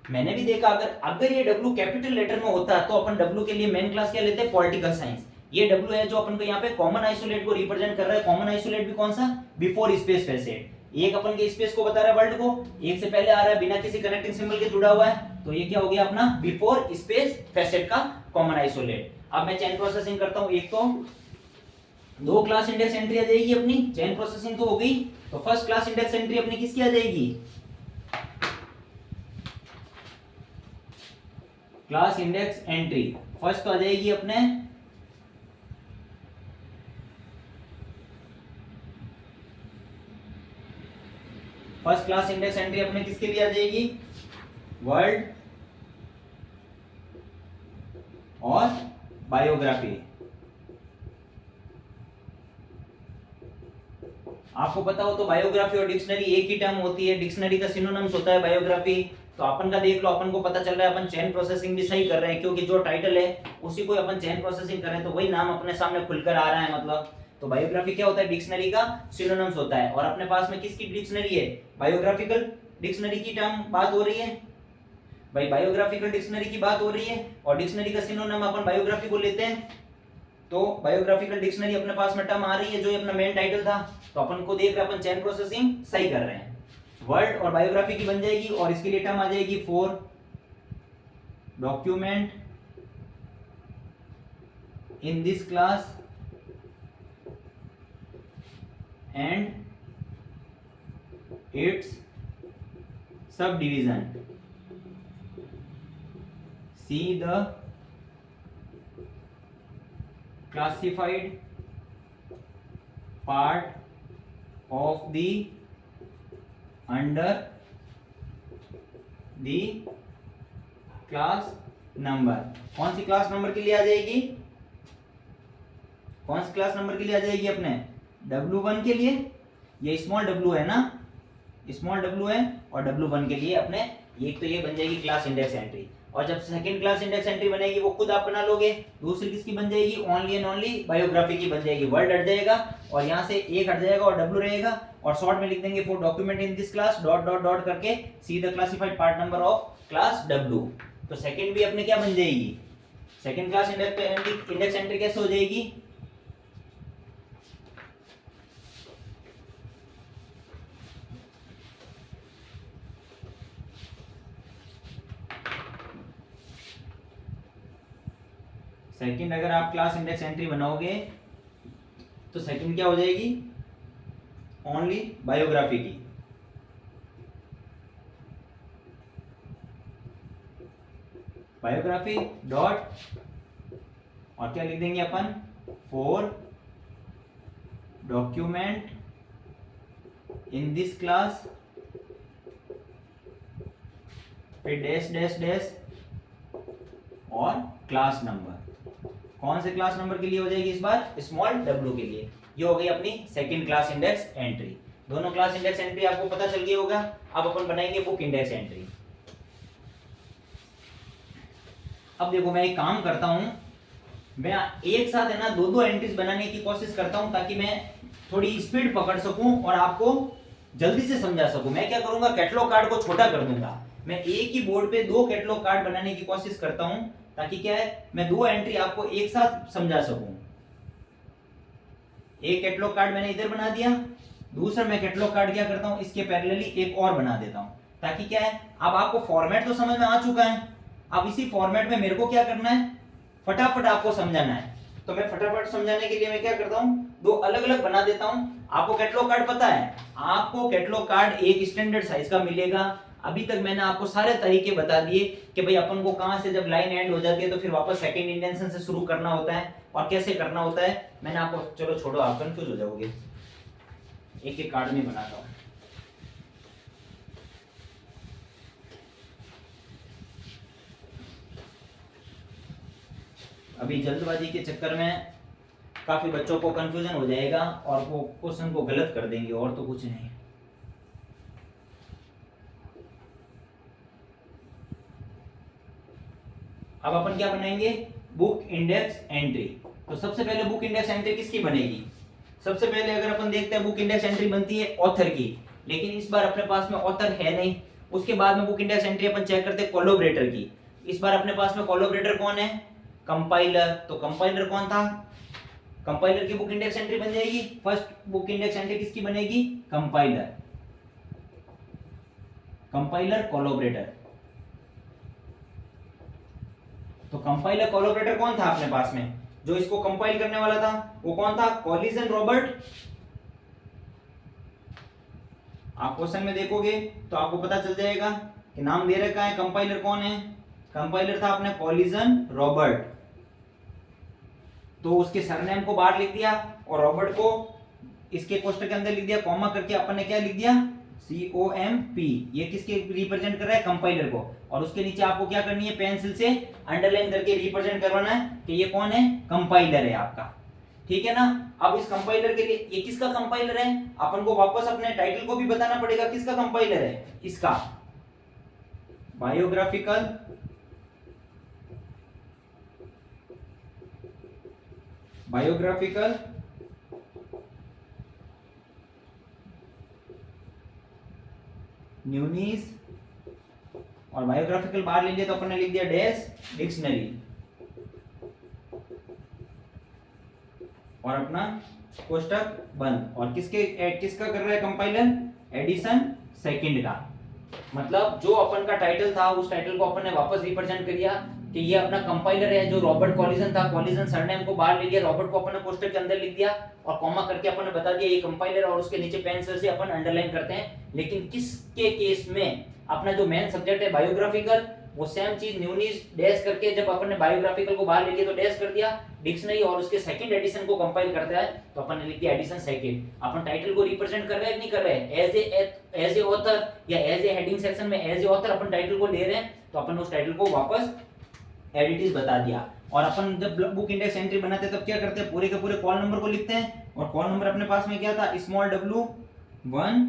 मैंने भी देखा अगर ये W कैपिटल लेटर में होता तो अपन W के लिए मेन क्लास क्या लेते हैं, पॉलिटिकल साइंस। ये W है जो अपन को यहाँ पे कॉमन आइसोलेट को रिप्रेजेंट कर रहा है। कॉमन आइसोलेट भी कौन सा, बिफोर स्पेस फैसेट। एक अपन के स्पेस को बता रहा है वर्ल्ड को, एक से पहले आ रहा है बिना किसी कनेक्टिंग सिंबल के जुड़ा हुआ है, तो ये क्या हो गया अपना बिफोर स्पेस फैसेट का कॉमन आइसोलेट। अब मैं चेन प्रोसेसिंग करता हूं, एक तो 2 क्लास इंडेक्स एंट्री आ जाएगी अपनी, चेन प्रोसेसिंग तो हो गई। तो फर्स्ट क्लास इंडेक्स एंट्री अपनी किसकी आ जाएगी, क्लास इंडेक्स एंट्री फर्स्ट तो आ जाएगी अपने फर्स्ट क्लास इंडेक्स एंट्री अपने किसके लिए आ जाएगी, वर्ल्ड और बायोग्राफी। आपको पता हो तो बायोग्राफी और डिक्शनरी एक ही टर्म होती है, डिक्शनरी का सिनोनिम्स होता है बायोग्राफी। तो अपन का देख लो, अपन को पता चल रहा है अपन चेन प्रोसेसिंग भी सही कर रहे हैं, क्योंकि जो टाइटल है उसी को अपन चेन प्रोसेसिंग कर रहे हैं, तो वही नाम अपने सामने खुलकर आ रहा है। मतलब तो बायोग्राफी क्या होता है, डिक्शनरी का सिनोनिम्स होता है, और अपने पास में किसकी डिक्शनरी है, बायोग्राफिकल डिक्शनरी की टर्म बात हो रही है भाई, बायोग्राफिकल डिक्शनरी की बात हो रही है, और डिक्शनरी का सिनोनिम अपन बायोग्राफी को लेते हैं। तो बायोग्राफिकल डिक्शनरी अपने पास में टर्म आ रही है जो अपना मेन टाइटल था, तो अपन को देख रहे हैं अपन चेन प्रोसेसिंग सही कर रहे हैं। वर्ड और बायोग्राफी की बन जाएगी, और इसके लिए टर्म आ जाएगी for document in this class and it's sub division, see the classified part of the under the class number। कौन सी क्लास नंबर के लिए आ जाएगी, कौन सी क्लास नंबर के लिए आ जाएगी अपने W1 के लिए, ये स्मॉल w है ना, स्मॉल w है, और W1 के लिए अपने एक तो ये बन जाएगी क्लास इंडेक्स एंट्री। और जब सेकंड क्लास इंडेक्स एंट्री बनेगी वो खुद आप बना लोगे, दूसरी किसकी बन जाएगी, ओनली एंड ओनली बायोग्राफी की बन जाएगी। वर्ड हट जाएगा और यहाँ से एक हट जाएगा और W रहेगा, और शॉर्ट में लिख देंगे for document in this class dot dot dot करके see the classified part number of class W। तो सेकंड भी अपने क्या बन जाएगी, सेकंड क्लास इंडेक्स एंट्री कैसे हो जाएगी, सेकंड अगर आप क्लास इंडेक्स एंट्री बनाओगे तो सेकंड क्या हो जाएगी, ओनली बायोग्राफी की। बायोग्राफी डॉट और क्या लिख देंगे अपन, for document in this class, फिर डैश डैश डैश और क्लास नंबर। कौन से क्लास नंबर के लिए हो जाएगी इस बार, स्मॉल w के लिए। ये हो गई अपनी सेकंड क्लास इंडेक्स एंट्री। दोनों क्लास इंडेक्स एंट्री आपको पता चल गया होगा। अब अपन बनाएंगे बुक इंडेक्स एंट्री। अब देखो मैं एक काम करता हूं, मैं एक साथ है ना दो दो एंट्रीज बनाने की कोशिश करता हूं ताकि मैं थोड़ी स्पीड पकड़ सकूं और आपको जल्दी से समझा सकूं। मैं क्या करूंगा, कैटलॉग कार्ड को छोटा कर दूंगा। मैं एक ही बोर्ड पे दो कैटलॉग कार्ड बनाने की कोशिश करता हूं ताकि क्या है, मैं दो एंट्री आपको एक साथ समझा सकूं। एक कैटलॉग कार्ड मैंने इधर बना दिया, दूसरा मैं कैटलॉग कार्ड क्या करता हूं, इसके पैरेलली एक और बना देता हूं ताकि क्या है, अब आपको फॉर्मेट तो समझ में आ चुका है। अब इसी फॉर्मेट में मेरे को क्या करना है, फटाफट आपको समझाना है। तो मैं फटाफट समझाने के लिए मैं क्या करता हूं, दो अलग अलग बना देता हूं। आपको कैटलॉग कार्ड पता है, आपको कैटलॉग कार्ड एक स्टैंडर्ड साइज का मिलेगा। अभी तक मैंने आपको सारे तरीके बता दिए कि भाई अपन को कहां से जब लाइन एंड हो जाती है तो फिर वापस सेकंड इंडेंशन से शुरू करना होता है और कैसे करना होता है मैंने आपको, चलो छोड़ो आप कंफ्यूज हो जाओगे, एक एक कार्ड में बनाता हूं। अभी जल्दबाजी के चक्कर में काफी बच्चों को कंफ्यूजन हो जाएगा और वो क्वेश्चन को गलत कर देंगे, और तो कुछ नहीं। अब अपन क्या बनाएंगे, बुक इंडेक्स एंट्री। तो सबसे पहले बुक इंडेक्स एंट्री किसकी बनेगी, सबसे पहले अगर अपन देखते हैं बुक इंडेक्स एंट्री बनती है ऑथर की, लेकिन इस बार अपने पास में ऑथर है नहीं। उसके बाद में बुक इंडेक्स एंट्री अपन चेक करते हैं कोलैबोरेटर की। इस बार अपने पास में कोलैबोरेटर कौन है, कंपाइलर। तो कंपाइलर कौन था, कंपाइलर की बुक इंडेक्स एंट्री बन जाएगी। फर्स्ट बुक इंडेक्स एंट्री किसकी बनेगी, कंपाइलर, कंपाइलर कोलैबोरेटर। तो कंपाइलर कोलैबोरेटर कौन था अपने पास में, जो इसको कंपाइल करने वाला था वो कौन था, कॉलिजन रॉबर्ट। आप क्वेश्चन में देखोगे तो आपको पता चल जाएगा कि नाम दे रखा है, कंपाइलर कौन है, कंपाइलर था अपने कॉलिजन रॉबर्ट। तो उसके सरनेम को बाहर लिख दिया और रॉबर्ट को इसके कोष्टक के अंदर लिख दिया, कॉमा करके अपन ने क्या लिख दिया, COMP। ये किसके रिप्रेजेंट कर रहा है, कंपाइलर को। और उसके नीचे आपको क्या करनी है, पेंसिल से अंडरलाइन करके रिप्रेजेंट करवाना है कि ये कौन है, कंपाइलर है आपका, ठीक है ना। अब इस कंपाइलर के लिए ये किसका कंपाइलर है, अपन को वापस अपने टाइटल को भी बताना पड़ेगा किसका कंपाइलर है, इसका बायोग्राफिकल न्यूनीज। और बायोग्राफिकल बाहर ले लिया तो अपन ने लिख दिया डैश डिक्शनरी और अपना कोष्टक बंद। और किसका कर रहा है कंपाइलर, एडिशन सेकंड का। मतलब जो अपन का टाइटल था उस टाइटल को अपन ने वापस रिप्रेजेंट कर दिया कि ये अपना कंपाइलर है। जो रॉबर्ट कॉलिजन था, कॉलिजन सरनेम को बाहर ले लिया, रॉबर्ट को अपन ने कोष्टक के अंदर लिख दिया और कॉमा करके अपन ने बता दिया ये कंपाइलर, और उसके नीचे पेंसिल से अपन अंडरलाइन करते हैं। लेकिन किसके केस में, अपना जो मेन सब्जेक्ट है बायोग्राफिकल, वो सेम चीज न्यूनीज डैश करके जब अपन ने बायोग्राफिकल को बाहर ले लिया तो डैश कर दिया डिक्शनरी, और उसके सेकंड एडिशन को कंपाइल करता है तो अपन ने लिख दिया एडिशन सेकंड। अपन टाइटल को रिप्रेजेंट कर रहे हैं नहीं कर रहे हैं, एज ए ऑथर या एज ए हेडिंग सेक्शन में एज ए ऑथर अपन टाइटल को ले रहे हैं, तो अपन उस टाइटल को वापस एडिटिव बता दिया। और अपन जब बुक इंडेक्स एंट्री बनाते हैं तब क्या करते हैं, पूरे के पूरे कॉल नंबर को लिखते हैं। और कॉल नंबर अपने पास में क्या था, small w1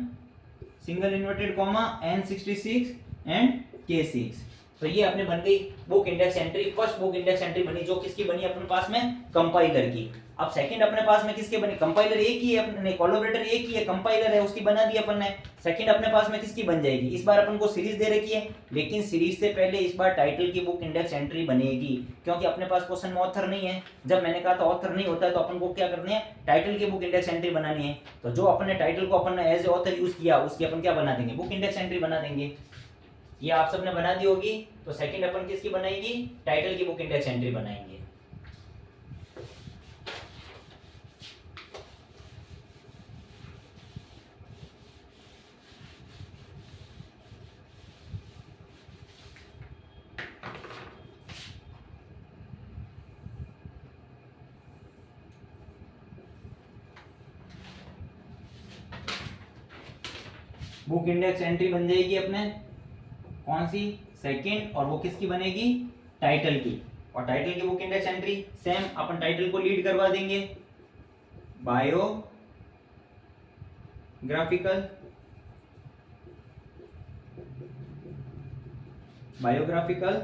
single inverted comma n66 and k6। तो ये अपने बन गई book index entry, first book index entry बनी, जो किसकी बनी अपने पास में, कंपाइलर की। अब सेकंड अपने पास में किसके बनी, कंपाइलर एक ही है अपने, कोलैबोरेटर एक ही है, कंपाइलर है उसकी बना दी अपन ने। सेकंड अपने पास में किसकी बन जाएगी, इस बार अपन को सीरीज दे रखी है, लेकिन सीरीज से पहले इस बार टाइटल की बुक इंडेक्स एंट्री बनेगी, क्योंकि अपने पास क्वेश्चन में ऑथर नहीं है। जब मैंने कहा था ऑथर नहीं होता है तो अपन को क्या करनी है, टाइटल की बुक इंडेक्स एंट्री बनानी है। तो जो अपन ने टाइटल को अपन ने एज ए ऑथर यूज किया, उसकी अपन क्या बना देंगे, बुक इंडेक्स एंट्री बना देंगे। ये आप सबने बना दी होगी। तो सेकंड अपन किसकी बनाएगी, टाइटल की बुक इंडेक्स एंट्री बनाएंगे। बुक इंडेक्स एंट्री बन जाएगी अपने कौन सी, सेकंड, और वो किसकी बनेगी, टाइटल की। और टाइटल की बुक इंडेक्स एंट्री सेम, अपन टाइटल को लीड करवा देंगे बायोग्राफिकल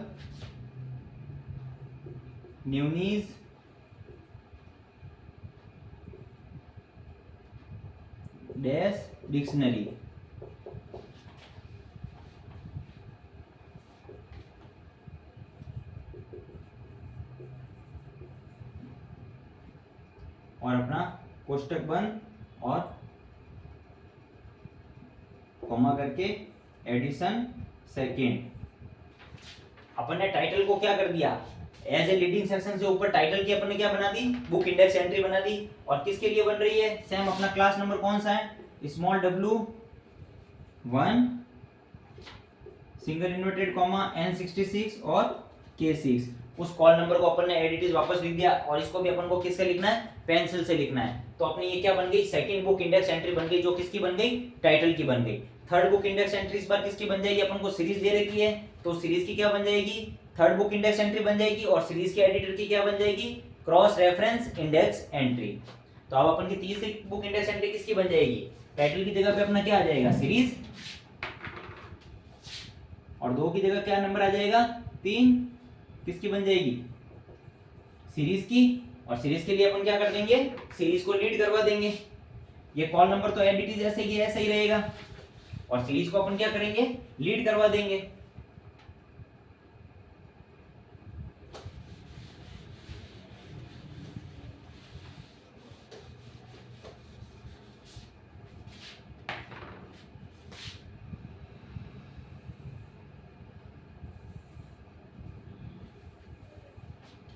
न्यूनीज डैश डिक्शनरी। और अपना कोष्टक बंद और कॉमा करके एडिशन सेकंड। अपन ने टाइटल को क्या कर दिया, एज ए लीडिंग सेक्शन से ऊपर टाइटल की अपन ने क्या बना दी, बुक इंडेक्स एंट्री बना दी। और किसके लिए बन रही है, सेम अपना क्लास नंबर कौन सा है, small w1 single inverted comma n66 और k6। उस कॉल नंबर को अपन ने एडिट वापस लिख दिया, और इसको भी अपन को किससे लिखना है, पेंसिल से लिखना है। तो अपनी ये क्या बन गई, सेकंड बुक इंडेक्स एंट्री बन गई, जो किसकी बन गई, टाइटल की बन गई। थर्ड बुक इंडेक्स एंट्री इस बार किसकी बन जाएगी, अपन को सीरीज दे रखी है, तो सीरीज की क्या बन जाएगी, थर्ड बुक इंडेक्स एंट्री बन जाएगी। और सीरीज के एडिटर की क्या बन जाएगी, क्रॉस रेफरेंस इंडेक्स एंट्री। तो अब अपन की तीसरी बुक इंडेक्स एंट्री किसकी बन जाएगी, टाइटल की जगह पे अपना क्या आ जाएगा, सीरीज, और 2 की जगह क्या नंबर आ जाएगा, 3, किसकी बन जाएगी, सीरीज की। और सीरीज के लिए अपन क्या कर देंगे, सीरीज को लीड करवा देंगे। ये कॉल नंबर तो एडिट जैसे ही ऐसा ही रहेगा, और सीरीज को अपन क्या करेंगे, लीड करवा देंगे।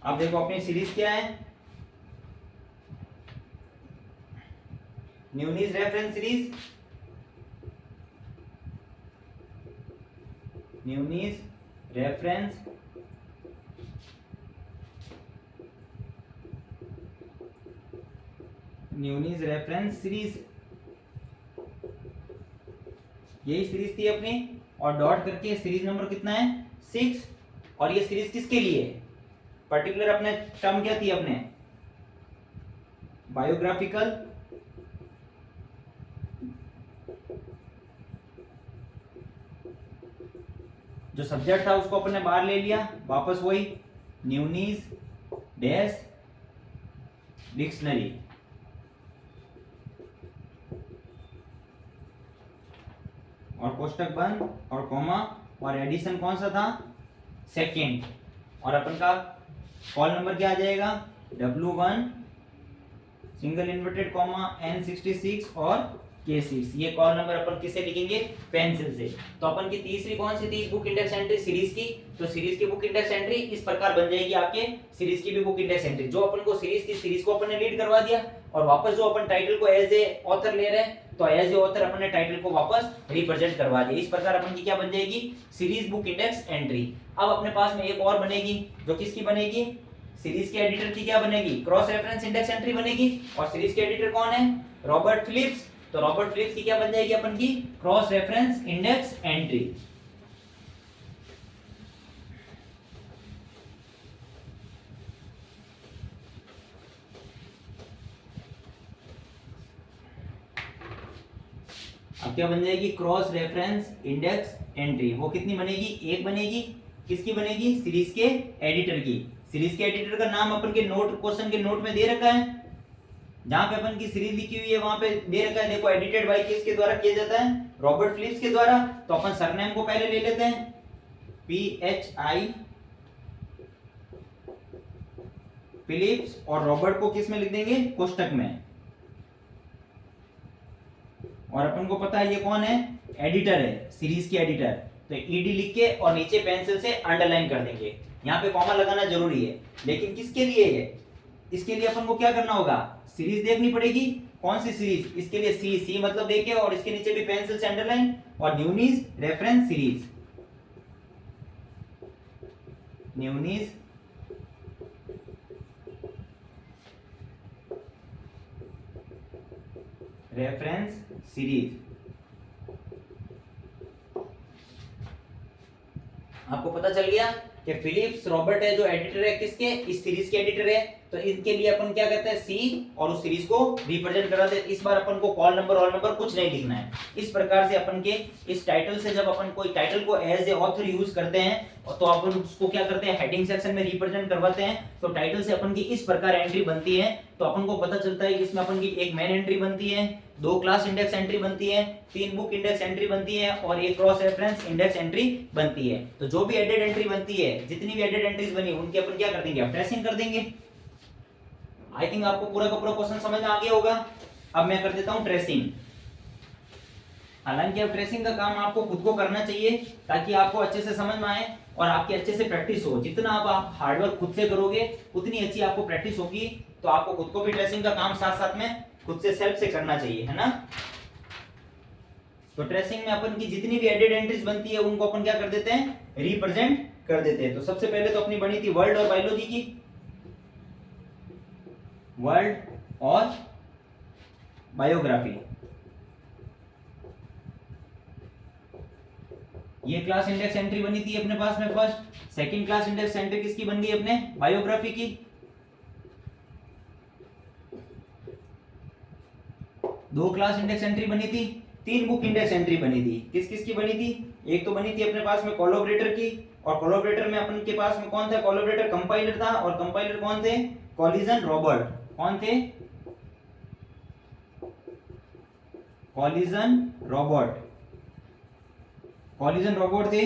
अब देखो अपनी सीरीज क्या है, न्यूनीज reference series, Newnes reference series, यही सीरीज थी अपनी। और डॉट करके सीरीज नंबर कितना है, 6। और ये सीरीज किसके लिए, पर्टिकुलर अपने टर्म क्या थी अपने, बायोग्राफिकल जो सब्जेक्ट था उसको अपन ने बाहर ले लिया, वापस वही न्यूनीज डैश डिक्शनरी। और कोष्टक बंद और कॉमा, और एडिशन कौन सा था, सेकंड। और अपन का कॉल नंबर क्या आ जाएगा, W1 single inverted comma n66 और k6। ये कॉल नंबर अपन किससे लिखेंगे, पेंसिल से। तो अपन की तीसरी कौन सी थी बुक इंडेक्स एंट्री, सीरीज की। तो सीरीज की बुक इंडेक्स एंट्री इस प्रकार बन जाएगी आपके, सीरीज की भी बुक इंडेक्स एंट्री, जो अपन को सीरीज थी, सीरीज को अपन ने लीड करवा दिया, और वापस जो अपन टाइटल को एज ए ऑथर ले रहे हैं, तो एज ए ऑथर अपन ने टाइटल को वापस रिप्रेजेंट करवा दिया। इस प्रकार अपन की क्या बन जाएगी, सीरीज बुक इंडेक्स एंट्री। अब अपने पास में एक और बनेगी, जो किसकी बनेगी, सीरीज के एडिटर की क्या बनेगी, क्रॉस रेफरेंस इंडेक्स एंट्री बनेगी। और सीरीज के एडिटर कौन है, रॉबर्ट फिलिप्स। तो रॉबर्ट फिलिप्स की क्या बन जाएगी अपन की, क्रॉस रेफरेंस इंडेक्स एंट्री। अब क्या बन जाएगी, क्रॉस रेफरेंस इंडेक्स एंट्री। वो कितनी बनेगी, एक बनेगी, किसकी बनेगी? सीरीज के एडिटर की। सीरीज के एडिटर का नाम अपन के नोट, क्वेश्चन के नोट में दे रखा है, जहां पे अपन की सीरीज लिखी हुई है वहां पे दे रखा है, देखो एडिटेड बाय किसके द्वारा किया जाता है? रॉबर्ट फिलिप्स के द्वारा। तो अपन सरनेम को पहले ले लेते हैं, PHI फिलिप्स, और रॉबर्ट को किस में लिख देंगे? कोष्टक में। और अपन को पता है ये कौन है? एडिटर है, सीरीज की एडिटर। तो ईडी लिख के और नीचे पेंसिल से अंडरलाइन कर देंगे। यहाँ पे कॉमा लगाना जरूरी है, लेकिन किसके लिए है? इसके लिए अपन को क्या करना होगा? सीरीज देखनी पड़ेगी। कौन सी सीरीज? इसके लिए सी मतलब देखे, और इसके नीचे भी पेंसिल से अंडरलाइन, और न्यूनीज reference series, Newnes reference series. आपको पता चल गया कि फिलिप्स रॉबर्ट है जो एडिटर है किसके? इस सीरीज के एडिटर है। तो इनके लिए अपन क्या कहते हैं? सी, और उस सीरीज को रिप्रेजेंट करा दे। इस बार अपन को कॉल नंबर ऑल नंबर कुछ नहीं लिखना है। इस प्रकार से अपन के इस टाइटल से, जब अपन कोई टाइटल को एज ए ऑथर यूज करते हैं तो अपन उसको क्या करते हैं? हेडिंग सेक्शन में रिप्रेजेंट करवाते हैं। तो टाइटल से अपन की इस प्रकार एंट्री बनती है। तो अपन को पता चलता है कि इसमें अपन की एक मेन एंट्री बनती है, 2 क्लास इंडेक्स एंट्री बनती है, 3 बुक इंडेक्स एंट्री बनती है, और एक क्रॉस रेफरेंस इंडेक्स एंट्री बनती है। तो जो भी एडेड एंट्री बनती है, जितनी भी एडेड एंट्रीज बनी, उनकी अपन क्या कर देंगे? अब ट्रेसिंग कर देंगे। आई थिंक आपको पूरा का पूरा क्वेश्चन समझ में आ गया होगा। अब मैं कर देता हूं ट्रेसिंग। हालांकि अब ट्रेसिंग का काम आपको खुद को करना चाहिए, ताकि आपको अच्छे से समझ में आए और आपकी अच्छे से प्रैक्टिस हो। जितना आप हार्डवर्क खुद से करोगे उतनी अच्छी आपको प्रैक्टिस होगी। तो आपको खुद को भी ट्रेसिंग का काम साथ साथ में खुद से सेल्फ से करना चाहिए, है ना। तो ट्रेसिंग में अपन की जितनी भी एडेड एंट्रीज बनती है उनको अपन क्या कर देते हैं? रिप्रेजेंट कर देते हैं। तो सबसे पहले तो अपनी बनी थी वर्ल्ड और बायोलॉजी की, वर्ल्ड और बायोग्राफी। ये क्लास इंडेक्स एंट्री बनी थी अपने पास में first. Second class index entry किसकी बन गई? अपने बायोग्राफी की। 2 क्लास इंडेक्स एंट्री बनी थी, 3 बुक इंडेक्स एंट्री बनी थी। किस किस की बनी थी? एक तो बनी थी अपने पास में कोलैबोरेटर की, और कोलैबोरेटर में अपन के पास में कौन था? कोलैबोरेटर कंपाइलर था, और कंपाइलर कौन थे? Collision Robert. कौन थे? Collision Robert. कॉलिजन रॉबर्ट थे,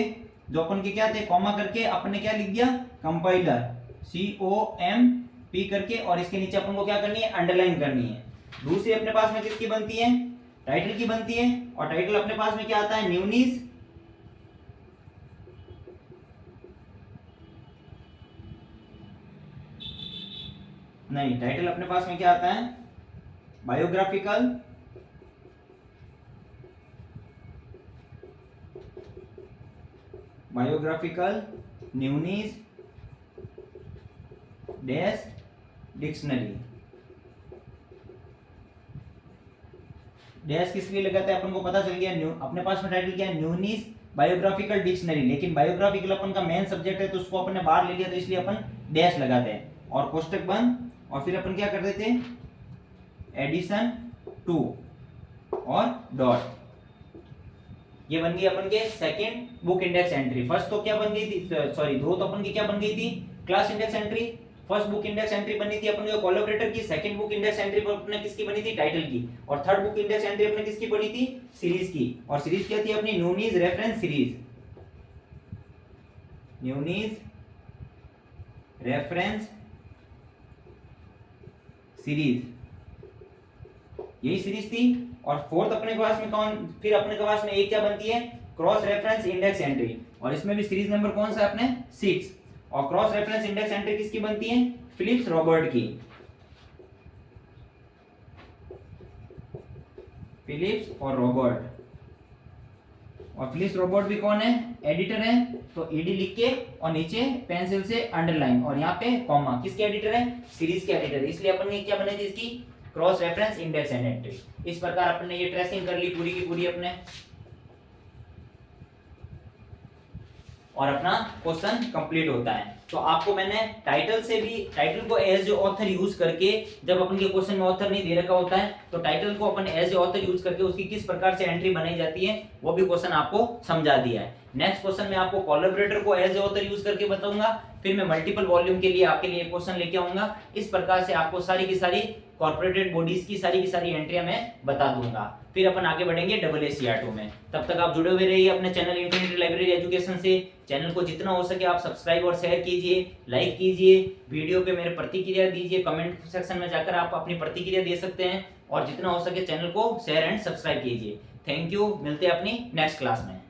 जो अपन के क्या थे? कॉमा करके अपन ने क्या लिख दिया? कंपाइलर, COMP करके, और इसके नीचे अपन को क्या करनी है? अंडरलाइन करनी है। दूसरी अपने पास में किसकी बनती है? टाइटल की बनती है, और टाइटल अपने पास में क्या आता है? न्यूनीज नहीं, टाइटल अपने पास में क्या आता है? Biographical Newnes dash dictionary. Dash किस लिए लगाते हैं? अपन को पता चल गया। अपने पास में टाइटल क्या है? न्यूनीज बायोग्राफिकल डिक्शनरी। लेकिन बायोग्राफिकल अपन का मेन सब्जेक्ट है, तो उसको अपन ने बाहर ले लिया, तो इसलिए अपन डैश लगाते हैं, और कोष्टक बंद, और फिर अपन क्या कर देते हैं? एडिशन 2 और डॉट। ये बन गई अपन के second book index entry. First तो क्या बन गई थी? सॉरी, 2 तो अपन की क्या बन गई थी? Class index entry. First book index entry बनी थी अपन को कोलैबोरेटर की, सेकंड बुक इंडेक्स एंट्री अपने किसकी बनी थी? टाइटल की, और थर्ड बुक इंडेक्स एंट्री अपने किसकी बनी थी? सीरीज की। और सीरीज क्या थी अपनी? न्यूनीज reference series, Newnes reference series, यही सीरीज थी। और फोर्थ अपने पास में कौन? फिर अपने के पास में एक क्या बनती है? क्रॉस रेफरेंस इंडेक्स एंट्री, और इसमें भी सीरीज नंबर कौन सा अपने? 6। और क्रॉस रेफरेंस इंडेक्स एंट्री किसकी बनती है? फिलिप्स रॉबर्ट की, फिलिप्स और रॉबर्ट। और फिलिप्स रॉबर्ट भी कौन है? एडिटर है। तो ईडी लिख के और नीचे पेंसिल से अंडरलाइन, और यहाँ पे कॉमा। किसके एडिटर है? सीरीज के एडिटर। इसलिए अपन ने क्या बनाई थी इसकी? Cross reference index and entry. इस प्रकार अपन ने ये ट्रेसिंग कर ली पूरी की पूरी अपने, और अपना क्वेश्चन कंप्लीट होता है। तो आपको मैंने टाइटल से भी, टाइटल को एज ए ऑथर यूज करके, जब अपन के क्वेश्चन में ऑथर नहीं दे रखा होता है तो टाइटल को अपन एज ए ऑथर यूज करके उसकी किस प्रकार से एंट्री बनाई जाती है वो भी क्वेश्चन आपको समझा दिया है। नेक्स्ट क्वेश्चन में आपको कोलैबोरेटर को एज ए ऑथर यूज करके बताऊंगा, फिर मैं मल्टीपल वॉल्यूम के लिए आपके लिए क्वेश्चन लेके आऊंगा। इस प्रकार से आपको सारी की सारी कॉर्पोरेटेड बॉडीज की सारी एंट्रियां मैं बता दूंगा। फिर अपन आगे बढ़ेंगे AACR2 में। तब तक आप जुड़े हुए रहिए अपने चैनल इन्फिनिटी लाइब्रेरी एजुकेशन से। चैनल को जितना हो सके आप सब्सक्राइब और शेयर कीजिए, लाइक कीजिए, वीडियो पे मेरे प्रतिक्रिया दीजिए, कमेंट सेक्शन में जाकर आप अपनी प्रतिक्रिया दे सकते हैं और जितना हो सके चैनल को शेयर एंड सब्सक्राइब कीजिए। थैंक यू, मिलते हैं अपनी नेक्स्ट क्लास में।